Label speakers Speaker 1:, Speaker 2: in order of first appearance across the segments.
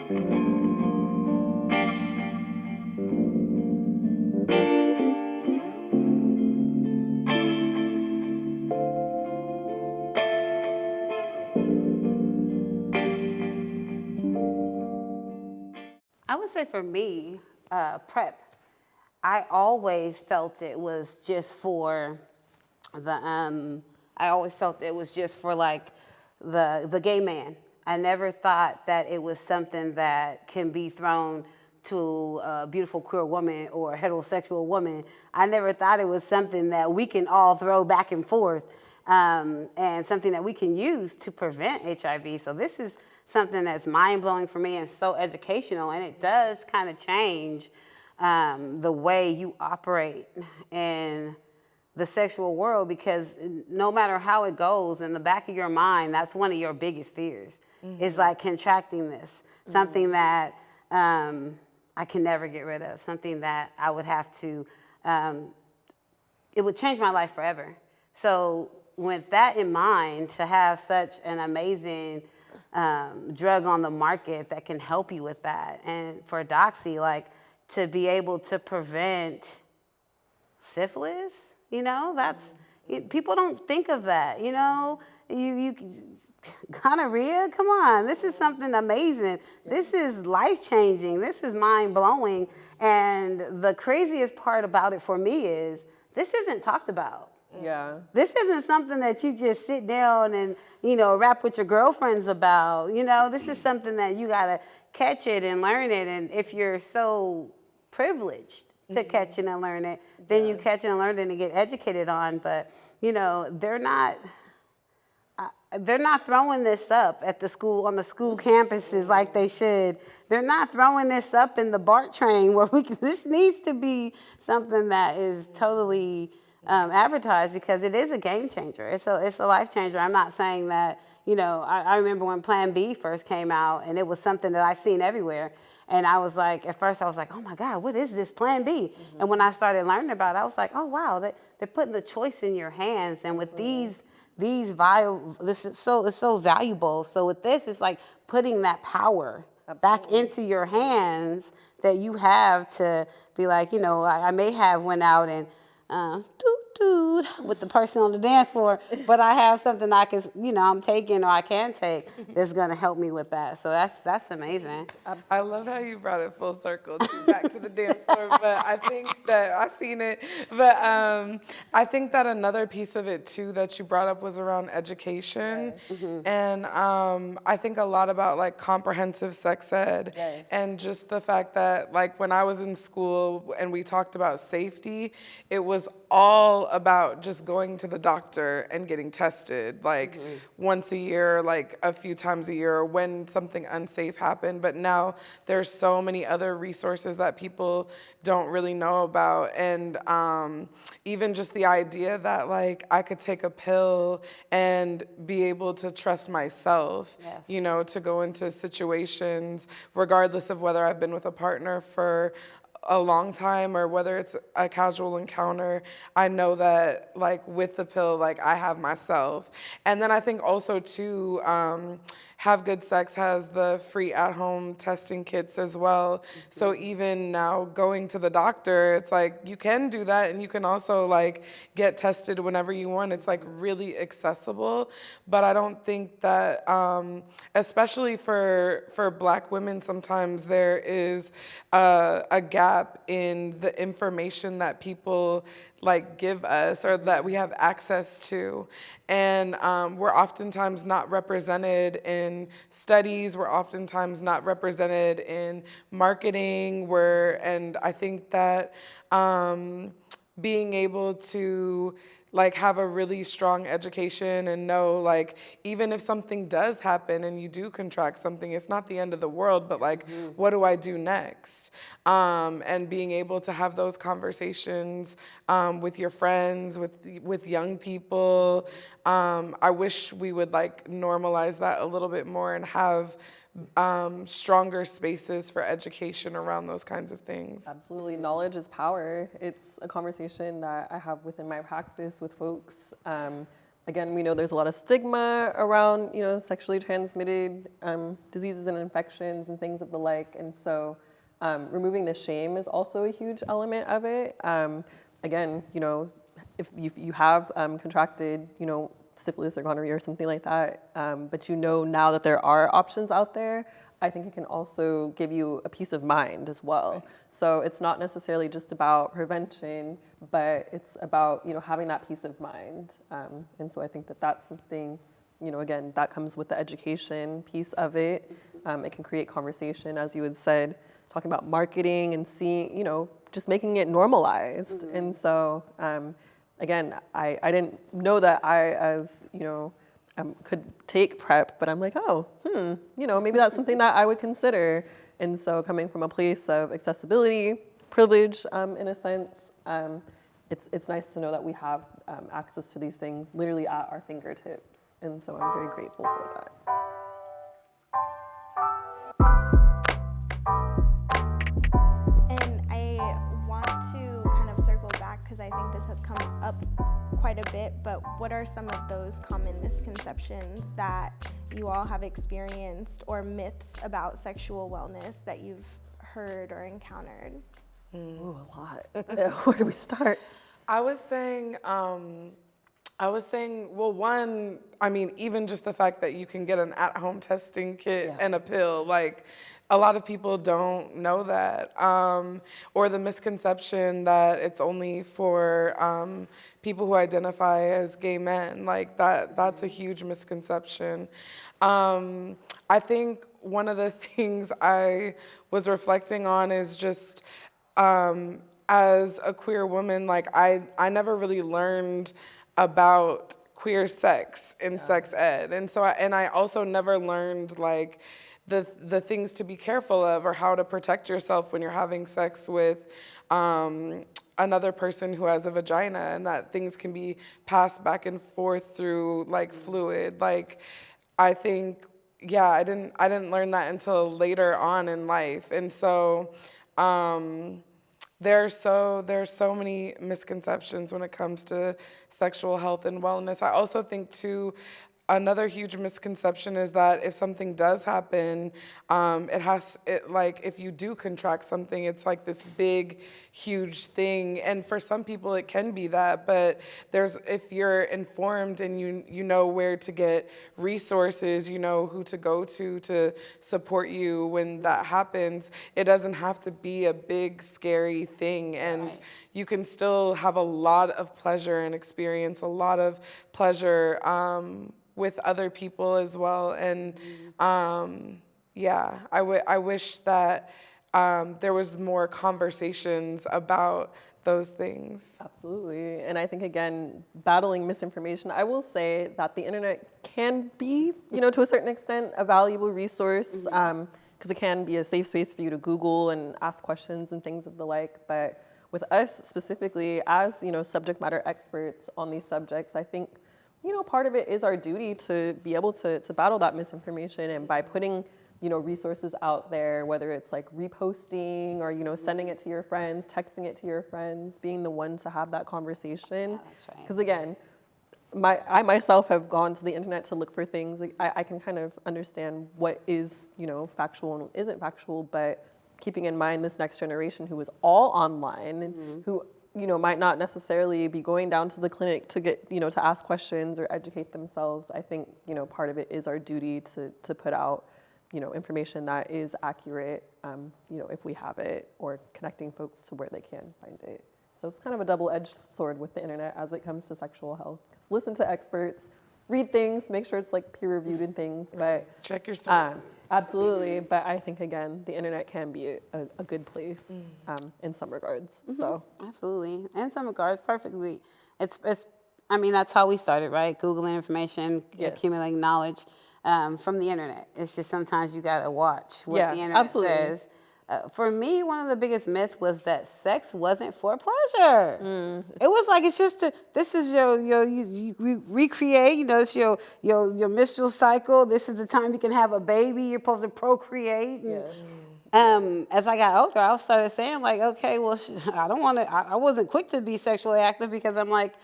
Speaker 1: I would say for me, PrEP, I always felt it was just for I always felt it was just for like the gay man. I never thought that it was something that can be thrown to a beautiful queer woman or a heterosexual woman. I never thought it was something that we can all throw back and forth, and something that we can use to prevent HIV. So this is something that's mind-blowing for me and so educational, and it does kind of change the way you operate in the sexual world, because no matter how it goes, in the back of your mind, that's one of your biggest fears. Is like contracting this, something that I can never get rid of, something that I would have to, it would change my life forever. So with that in mind, to have such an amazing drug on the market that can help you with that, and for Doxy, like to be able to prevent syphilis, you know, that's, people don't think of that, you know, you gonorrhea, come on, this is something amazing. This is life-changing, this is mind-blowing, and the craziest part about it for me is this isn't talked about.
Speaker 2: Yeah.
Speaker 1: This isn't something that you just sit down and, you know, rap with your girlfriends about, you know, this is something that you gotta catch it and learn it, and if you're so privileged to catch it and learn it, then you catch it and learn it and get educated on. But you know, they're not throwing this up at the school, on the school campuses like they should. They're not throwing this up in the BART train where this needs to be something that is totally advertised, because it is a game changer. It's a life changer. I'm not saying that, you know, I remember when Plan B first came out, and it was something that I seen everywhere. And I was like, at first I was like, oh my God, what is this Plan B? And when I started learning about it, I was like, oh wow, they're putting the choice in your hands. And with these this is it's so valuable. So with this, it's like putting that power back into your hands that you have to be like, you know, I may have went out and with the person on the dance floor, but I have something I can, you know, I'm taking or I can take that's gonna help me with that. So that's amazing.
Speaker 3: I love how you brought it full circle back to the dance floor, but I think that I've seen it. But I think that another piece of it too that you brought up was around education, and I think a lot about like comprehensive sex ed, and just the fact that like when I was in school and we talked about safety, it was all about just going to the doctor and getting tested like once a year, like a few times a year when something unsafe happened. But now there's so many other resources that people don't really know about. And even just the idea that like I could take a pill and be able to trust myself, you know, to go into situations regardless of whether I've been with a partner for a long time or whether it's a casual encounter. I know that like with the pill, like I have myself. And then I think also too, Have Good Sex has the free at-home testing kits as well. So even now going to the doctor, it's like you can do that, and you can also like get tested whenever you want. It's like really accessible. But I don't think that, especially for Black women, sometimes there is a gap in the information that people like give us or that we have access to. And we're oftentimes not represented in studies, we're oftentimes not represented in marketing, and I think that being able to like have a really strong education and know like even if something does happen and you do contract something, it's not the end of the world, but like what do I do next? And being able to have those conversations with your friends, with young people. I wish we would like normalize that a little bit more and have stronger spaces for education around those kinds of things.
Speaker 2: Absolutely. Knowledge is power. It's a conversation that I have within my practice with folks Again, we know there's a lot of stigma around, sexually transmitted diseases and infections and things of the like. And so removing the shame is also a huge element of it. Again, if you have contracted, syphilis or gonorrhea or something like that, but now that there are options out there, I think it can also give you a peace of mind as well. Right. So it's not necessarily just about prevention, but it's about, having that peace of mind. And so I think that that's something, again, that comes with the education piece of it. It can create conversation, as you had said, talking about marketing and seeing, just making it normalized. Mm-hmm. And so, again, I didn't know that I, as, could take PrEP, but I'm like, maybe that's something that I would consider. And so coming from a place of accessibility, privilege, in a sense, it's nice to know that we have access to these things literally at our fingertips. And so I'm very grateful for that.
Speaker 4: And I want to kind of circle back because I think this has come up quite a bit, but what are some of those common misconceptions that you all have experienced or myths about sexual wellness that you've heard or encountered?
Speaker 2: Ooh, a lot. Where do we start?
Speaker 3: I was saying, well, one, even just the fact that you can get an at-home testing kit and a pill, like, a lot of people don't know that, or the misconception that it's only for people who identify as gay men. Like that's a huge misconception. I think one of the things I was reflecting on is just as a queer woman, like I never really learned about queer sex in sex ed, and so I also never learned like the things to be careful of or how to protect yourself when you're having sex with another person who has a vagina, and that things can be passed back and forth through like fluid. Like I think, I didn't learn that until later on in life. And so there's so many misconceptions when it comes to sexual health and wellness. I also think too, another huge misconception is that if something does happen, if you do contract something, it's like this big, huge thing. And for some people, it can be that. But if you're informed and you know where to get resources, you know who to go to support you when that happens, it doesn't have to be a big, scary thing. And you can still have a lot of pleasure and experience a lot of pleasure with other people as well. And I wish that there was more conversations about those things.
Speaker 2: Absolutely. And I think, again, battling misinformation, I will say that the internet can be, to a certain extent, a valuable resource, because it can be a safe space for you to Google and ask questions and things of the like. But with us specifically, as, subject matter experts on these subjects, I think, part of it is our duty to be able to battle that misinformation, and by putting, resources out there, whether it's like reposting or, sending it to your friends, texting it to your friends, being the one to have that conversation.
Speaker 1: Yeah, that's right.
Speaker 2: Because again, I myself have gone to the internet to look for things. Like, I can kind of understand what is, factual and isn't factual, but keeping in mind this next generation who is all online and who might not necessarily be going down to the clinic to get, to ask questions or educate themselves. I think, part of it is our duty to put out, information that is accurate, if we have it, or connecting folks to where they can find it. So it's kind of a double-edged sword with the internet as it comes to sexual health. Listen to experts, read things, make sure it's like peer-reviewed and things, but
Speaker 3: check your sources.
Speaker 2: Absolutely, but I think, again, the internet can be a good place in some regards. So
Speaker 1: absolutely, in some regards, perfectly. That's how we started, right? Googling information, accumulating knowledge from the internet. It's just sometimes you gotta watch what the internet says. For me, one of the biggest myths was that sex wasn't for pleasure. It was like, it's just this is you recreate. It's your menstrual cycle. This is the time you can have a baby. You're supposed to procreate. And, as I got older, I started saying like, okay, well, I don't want to. I wasn't quick to be sexually active because I'm like,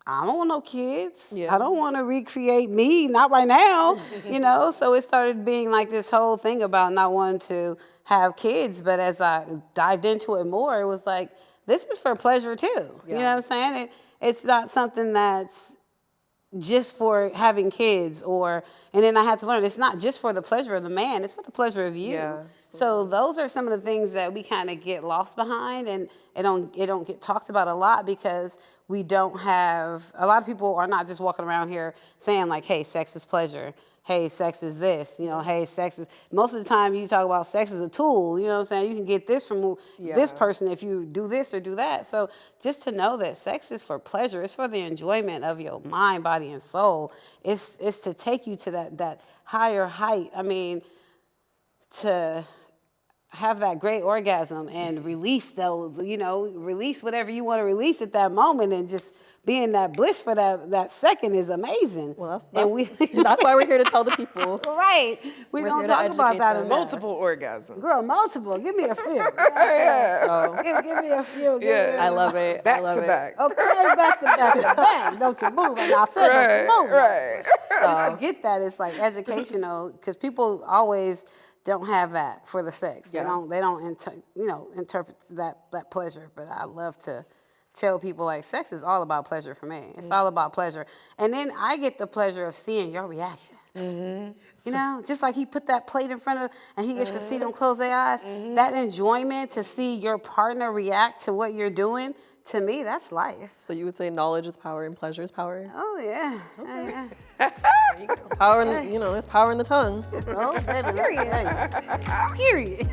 Speaker 1: I don't want no kids.
Speaker 2: Yeah.
Speaker 1: I don't want to recreate me, not right now, you know? So it started being like this whole thing about not wanting to have kids. But as I dived into it more, it was like, this is for pleasure too. You know what I'm saying? It's not something that's just for having kids and then I had to learn it's not just for the pleasure of the man, it's for the pleasure of you.
Speaker 2: Yeah,
Speaker 1: so those are some of the things that we kind of get lost behind, and it don't get talked about a lot because we don't have, a lot of people are not just walking around here saying like, hey, sex is pleasure. Hey, sex is this, you know, hey, sex is, most of the time you talk about sex as a tool, you know what I'm saying? You can get this from this person if you do this or do that. So just to know that sex is for pleasure, it's for the enjoyment of your mind, body, and soul. It's to take you to that higher height. I mean, to have that great orgasm and release those, you know, release whatever you want to release at that moment, and just be in that bliss for that second is amazing.
Speaker 2: Well,
Speaker 1: that's
Speaker 2: why we're here to tell the people.
Speaker 1: Right. We don't talk about that enough.
Speaker 3: Multiple orgasms.
Speaker 1: Girl, multiple. Give me a few.
Speaker 3: Yeah.
Speaker 1: Give me a few.
Speaker 2: I love it.
Speaker 3: Back
Speaker 2: I love
Speaker 3: to
Speaker 2: it.
Speaker 3: back.
Speaker 1: Okay, back to back to back. Don't you move. And I said don't you move.
Speaker 3: Right.
Speaker 1: Just to get that, it's like educational, because people always don't have that for the sex. They don't interpret that pleasure. But I love to tell people, like, sex is all about pleasure for me. It's all about pleasure. And then I get the pleasure of seeing your reaction. You know, just like he put that plate in front of, and he gets to see them close their eyes. That enjoyment to see your partner react to what you're doing, to me, that's life.
Speaker 2: So you would say knowledge is power and pleasure is power?
Speaker 1: Oh, yeah.
Speaker 2: Okay. Power in the, there's power in the tongue.
Speaker 1: Oh, baby, period. Period.